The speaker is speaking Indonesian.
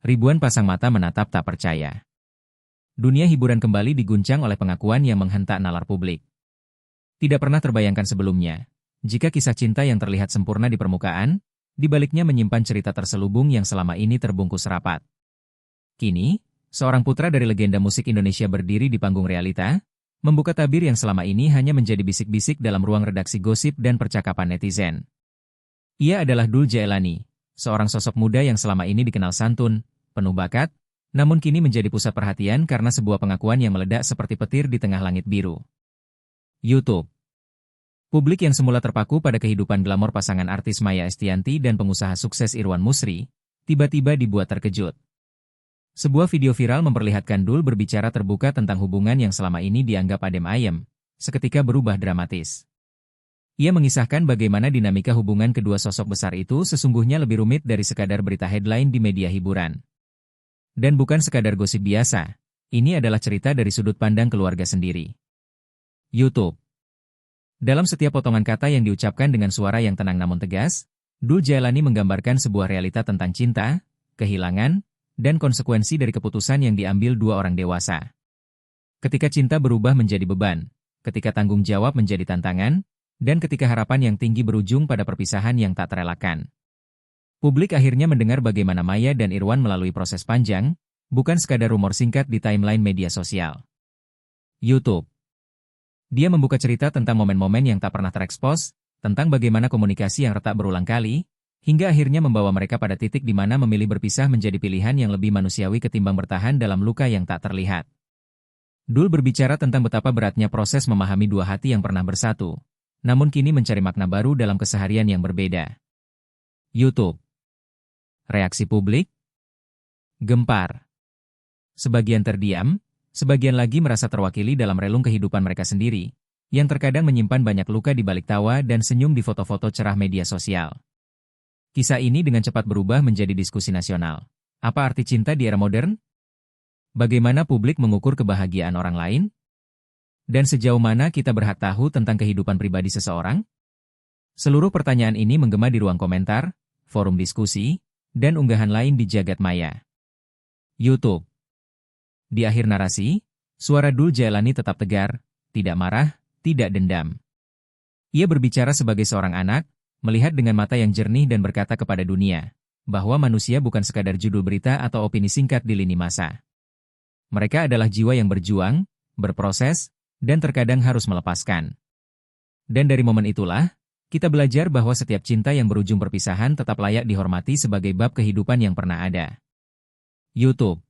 Ribuan pasang mata menatap tak percaya. Dunia hiburan kembali diguncang oleh pengakuan yang menghentak nalar publik. Tidak pernah terbayangkan sebelumnya, jika kisah cinta yang terlihat sempurna di permukaan, di baliknya menyimpan cerita terselubung yang selama ini terbungkus rapat. Kini, seorang putra dari legenda musik Indonesia berdiri di panggung realita, membuka tabir yang selama ini hanya menjadi bisik-bisik dalam ruang redaksi gosip dan percakapan netizen. Ia adalah Dul Jailani, seorang sosok muda yang selama ini dikenal santun, penuh bakat, namun kini menjadi pusat perhatian karena sebuah pengakuan yang meledak seperti petir di tengah langit biru. YouTube. Publik yang semula terpaku pada kehidupan glamor pasangan artis Maya Estianty dan pengusaha sukses Irwan Musri, tiba-tiba dibuat terkejut. Sebuah video viral memperlihatkan Dul berbicara terbuka tentang hubungan yang selama ini dianggap adem ayem, seketika berubah dramatis. Ia mengisahkan bagaimana dinamika hubungan kedua sosok besar itu sesungguhnya lebih rumit dari sekadar berita headline di media hiburan. Dan bukan sekadar gosip biasa, ini adalah cerita dari sudut pandang keluarga sendiri. YouTube. Dalam setiap potongan kata yang diucapkan dengan suara yang tenang namun tegas, Dul Jailani menggambarkan sebuah realita tentang cinta, kehilangan, dan konsekuensi dari keputusan yang diambil dua orang dewasa. Ketika cinta berubah menjadi beban, ketika tanggung jawab menjadi tantangan, dan ketika harapan yang tinggi berujung pada perpisahan yang tak terelakkan. Publik akhirnya mendengar bagaimana Maya dan Irwan melalui proses panjang, bukan sekadar rumor singkat di timeline media sosial. YouTube. Dia membuka cerita tentang momen-momen yang tak pernah terekspos, tentang bagaimana komunikasi yang retak berulang kali, hingga akhirnya membawa mereka pada titik di mana memilih berpisah menjadi pilihan yang lebih manusiawi ketimbang bertahan dalam luka yang tak terlihat. Dul berbicara tentang betapa beratnya proses memahami dua hati yang pernah bersatu, namun kini mencari makna baru dalam keseharian yang berbeda. YouTube. Reaksi publik? Gempar. Sebagian terdiam, sebagian lagi merasa terwakili dalam relung kehidupan mereka sendiri, yang terkadang menyimpan banyak luka di balik tawa dan senyum di foto-foto cerah media sosial. Kisah ini dengan cepat berubah menjadi diskusi nasional. Apa arti cinta di era modern? Bagaimana publik mengukur kebahagiaan orang lain? Dan sejauh mana kita berhak tahu tentang kehidupan pribadi seseorang? Seluruh pertanyaan ini menggema di ruang komentar, forum diskusi, dan unggahan lain di jagat maya. YouTube. Di akhir narasi, suara Dul Jailani tetap tegar, tidak marah, tidak dendam. Ia berbicara sebagai seorang anak, melihat dengan mata yang jernih dan berkata kepada dunia, bahwa manusia bukan sekadar judul berita atau opini singkat di lini masa. Mereka adalah jiwa yang berjuang, berproses, dan terkadang harus melepaskan. Dan dari momen itulah, kita belajar bahwa setiap cinta yang berujung perpisahan tetap layak dihormati sebagai bab kehidupan yang pernah ada. YouTube.